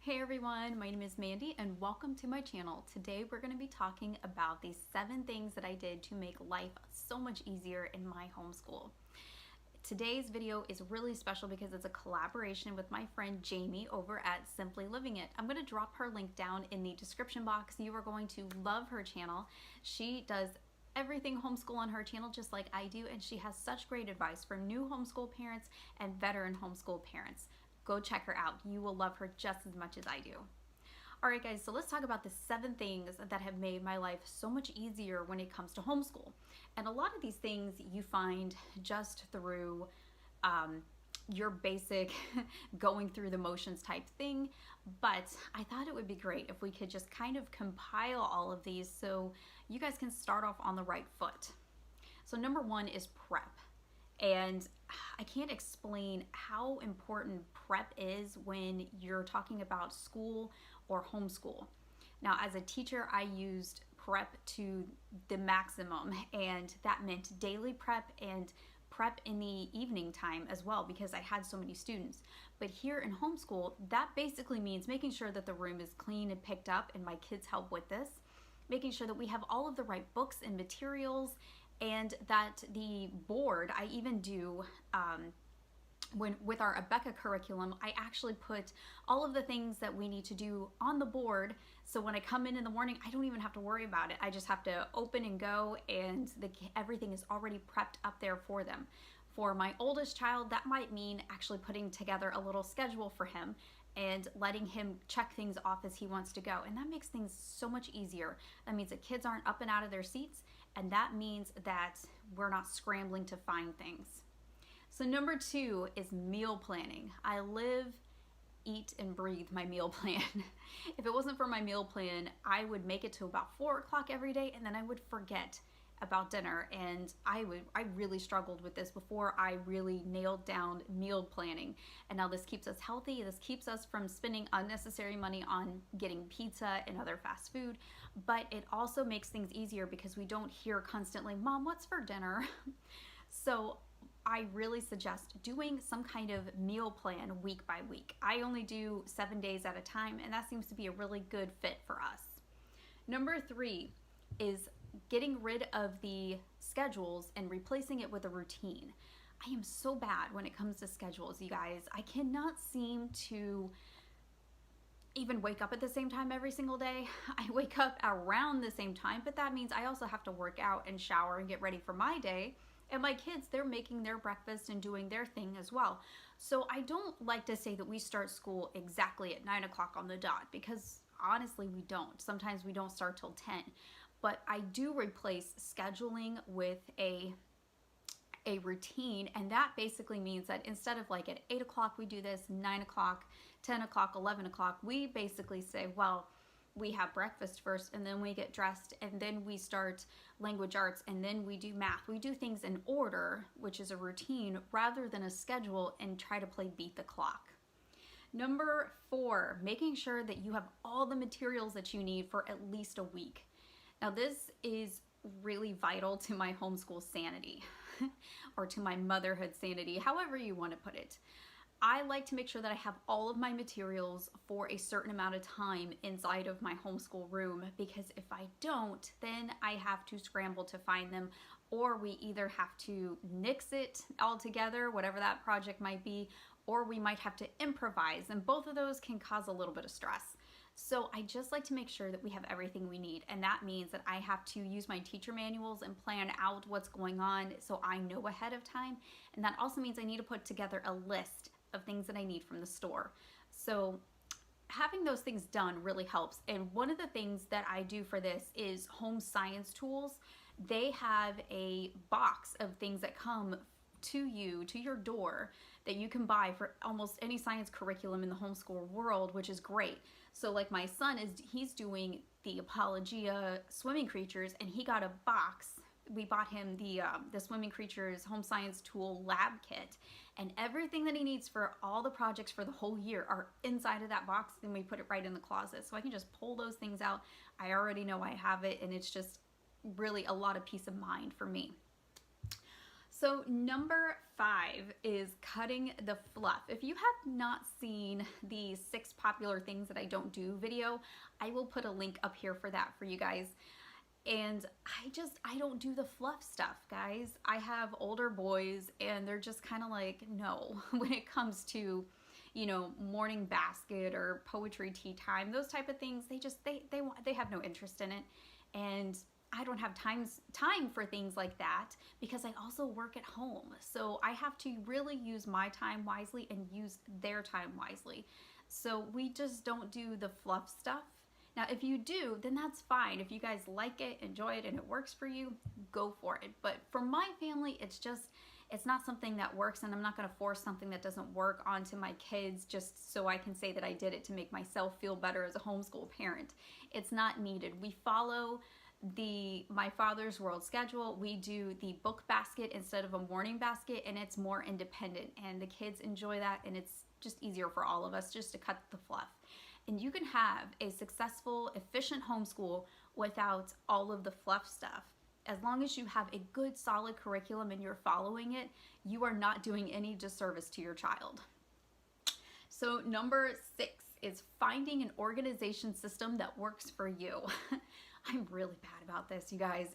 Hey everyone, my name is Mandy and welcome to my channel. Today we're going to be talking about the 7 things that I did to make life so much easier in my homeschool. Today's video is really special because it's a collaboration with my friend Jamie over at Simply Living It. I'm going to drop her link down in the description box. You are going to love her channel. She does everything homeschool on her channel just like I do, and she has such great advice for new homeschool parents and veteran homeschool parents. Go check her out. You will love her just as much as I do. All right, guys, so let's talk about the 7 things that have made my life so much easier when it comes to homeschool. And a lot of these things you find just through your basic going through the motions type thing, but I thought it would be great if we could just kind of compile all of these so you guys can start off on the right foot. So number 1 is prep. And I can't explain how important prep is when you're talking about school or homeschool. Now, as a teacher, I used prep to the maximum, and that meant daily prep and prep in the evening time as well because I had so many students. But here in homeschool, that basically means making sure that the room is clean and picked up, and my kids help with this, making sure that we have all of the right books and materials, and that the board, I even do, with our Abeka curriculum, I actually put all of the things that we need to do on the board. So when I come in the morning, I don't even have to worry about it. I just have to open and go, and everything is already prepped up there for them. For my oldest child, that might mean actually putting together a little schedule for him and letting him check things off as he wants to go. And that makes things so much easier. That means that kids aren't up and out of their seats, and that means that we're not scrambling to find things. So number 2 is meal planning. I live, eat, and breathe my meal plan. If it wasn't for my meal plan, I would make it to about 4 o'clock every day, and then I would forget about dinner, and I really struggled with this before I really nailed down meal planning. And now this keeps us healthy. This keeps us from spending unnecessary money on getting pizza and other fast food, but it also makes things easier because we don't hear constantly, "Mom, what's for dinner?" So I really suggest doing some kind of meal plan week by week. I only do 7 days at a time, and that seems to be a really good fit for us. Number 3 is getting rid of the schedules and replacing it with a routine. I am so bad when it comes to schedules, you guys. I cannot seem to even wake up at the same time every single day. I wake up around the same time, but that means I also have to work out and shower and get ready for my day. And my kids, they're making their breakfast and doing their thing as well. So I don't like to say that we start school exactly at 9 o'clock on the dot, because honestly, we don't. Sometimes we don't start till 10. But I do replace scheduling with a routine, and that basically means that instead of like at 8 o'clock we do this, 9 o'clock, 10 o'clock, 11 o'clock, we basically say, well, we have breakfast first, and then we get dressed, and then we start language arts, and then we do math. We do things in order, which is a routine, rather than a schedule and try to play beat the clock. Number 4, making sure that you have all the materials that you need for at least a week. Now, this is really vital to my homeschool sanity or to my motherhood sanity, however you want to put it. I like to make sure that I have all of my materials for a certain amount of time inside of my homeschool room, because if I don't, then I have to scramble to find them, or we either have to nix it all together, whatever that project might be, or we might have to improvise, and both of those can cause a little bit of stress. So I just like to make sure that we have everything we need, and that means that I have to use my teacher manuals and plan out what's going on so I know ahead of time, and that also means I need to put together a list of things that I need from the store. So having those things done really helps, and one of the things that I do for this is Home Science Tools. They have a box of things that come to you, to your door, that you can buy for almost any science curriculum in the homeschool world, which is great. So like my son, he's doing the Apologia swimming creatures, and he got a box. We bought him the Swimming Creatures Home Science Tool Lab Kit, and everything that he needs for all the projects for the whole year are inside of that box, and we put it right in the closet. So I can just pull those things out. I already know I have it, and it's just really a lot of peace of mind for me. So number 5 is cutting the fluff. If you have not seen the 6 popular things that I don't do video, I will put a link up here for that for you guys. And I don't do the fluff stuff, guys. I have older boys and they're just kind of like, no, when it comes to, you know, morning basket or poetry tea time, those type of things, they have no interest in it. And I don't have time for things like that because I also work at home. So I have to really use my time wisely and use their time wisely. So we just don't do the fluff stuff. Now, if you do, then that's fine. If you guys like it, enjoy it, and it works for you, go for it. But for my family, it's not something that works, and I'm not going to force something that doesn't work onto my kids just so I can say that I did it to make myself feel better as a homeschool parent. It's not needed. We follow my father's world schedule. We do the book basket instead of a morning basket, and it's more independent, and the kids enjoy that, and it's just easier for all of us just to cut the fluff. And you can have a successful, efficient homeschool without all of the fluff stuff. As long as you have a good, solid curriculum and you're following it, you are not doing any disservice to your child. So number 6 is finding an organization system that works for you. I'm really bad about this, you guys.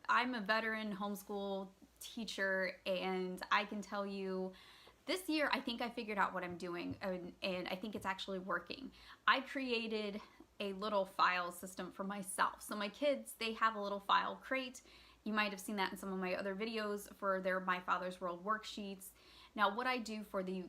I'm a veteran homeschool teacher, and I can tell you, this year, I think I figured out what I'm doing, and I think it's actually working. I created a little file system for myself. So my kids, they have a little file crate. You might have seen that in some of my other videos for their My Father's World worksheets. Now, what I do for the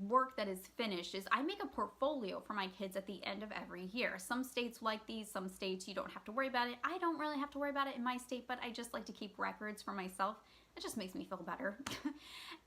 work that is finished is I make a portfolio for my kids at the end of every year. Some states like these, some states you don't have to worry about it. I don't really have to worry about it in my state, but I just like to keep records for myself. It just makes me feel better.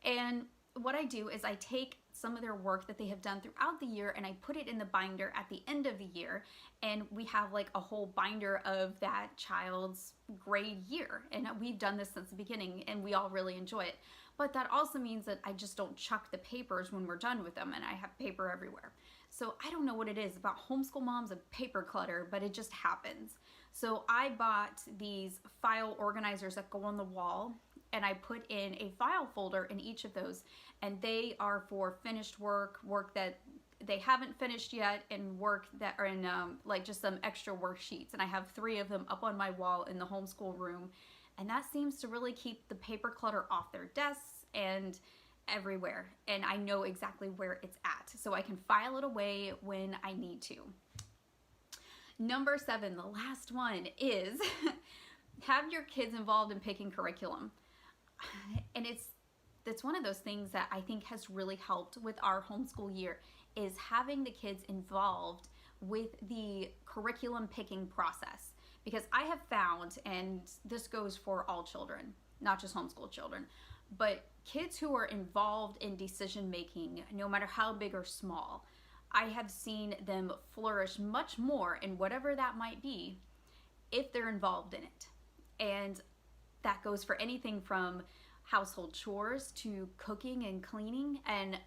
And what I do is I take some of their work that they have done throughout the year and I put it in the binder at the end of the year, and we have like a whole binder of that child's grade year, and we've done this since the beginning and we all really enjoy it. But that also means that I just don't chuck the papers when we're done with them, and I have paper everywhere. So I don't know what it is about homeschool moms and paper clutter, but it just happens. So I bought these file organizers that go on the wall, and I put in a file folder in each of those, and they are for finished work that they haven't finished yet, and work that are in like just some extra worksheets. And I have 3 of them up on my wall in the homeschool room, and that seems to really keep the paper clutter off their desks and everywhere, and I know exactly where it's at, so I can file it away when I need to. Number 7, the last one, is have your kids involved in picking curriculum. And it's one of those things that I think has really helped with our homeschool year, is having the kids involved with the curriculum picking process. Because I have found, and this goes for all children, not just homeschool children, but kids who are involved in decision making, no matter how big or small, I have seen them flourish much more in whatever that might be if they're involved in it. And that goes for anything from household chores to cooking and cleaning. And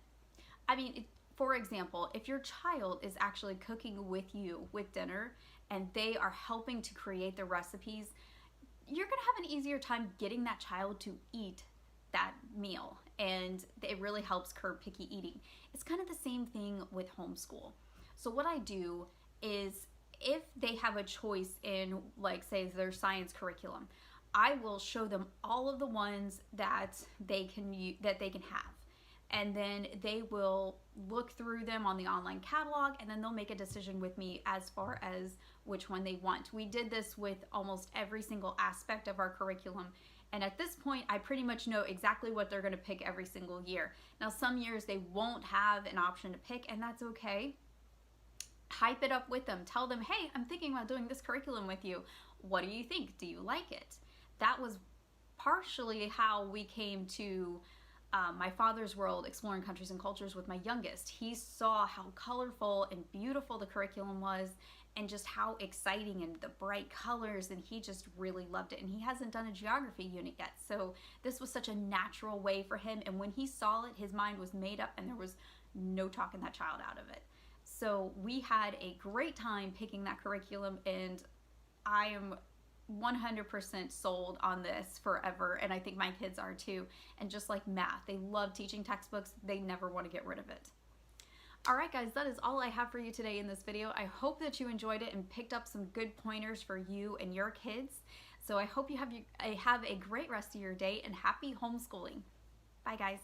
I mean, for example, if your child is actually cooking with you with dinner and they are helping to create the recipes, you're gonna have an easier time getting that child to eat that meal, and it really helps curb picky eating. It's kind of the same thing with homeschool. So what I do is, if they have a choice in, like, say, their science curriculum, I will show them all of the ones that they can have, and then they will look through them on the online catalog, and then they'll make a decision with me as far as which one they want. We did this with almost every single aspect of our curriculum, and at this point I pretty much know exactly what they're going to pick every single year. Now, some years they won't have an option to pick, and that's okay. Hype it up with them. Tell them, hey, I'm thinking about doing this curriculum with you. What do you think? Do you like it? That was partially how we came to My Father's World, Exploring Countries and Cultures with my youngest. He saw how colorful and beautiful the curriculum was, and just how exciting, and the bright colors, and he just really loved it. And he hasn't done a geography unit yet, so this was such a natural way for him, and when he saw it, his mind was made up and there was no talking that child out of it. So we had a great time picking that curriculum, and I am 100% sold on this forever, and I think my kids are too. And just like math, they love teaching textbooks. They never want to get rid of it. All right, guys, that is all I have for you today in this video. I hope that you enjoyed it and picked up some good pointers for you and your kids. So I hope you have a great rest of your day and happy homeschooling. Bye, guys.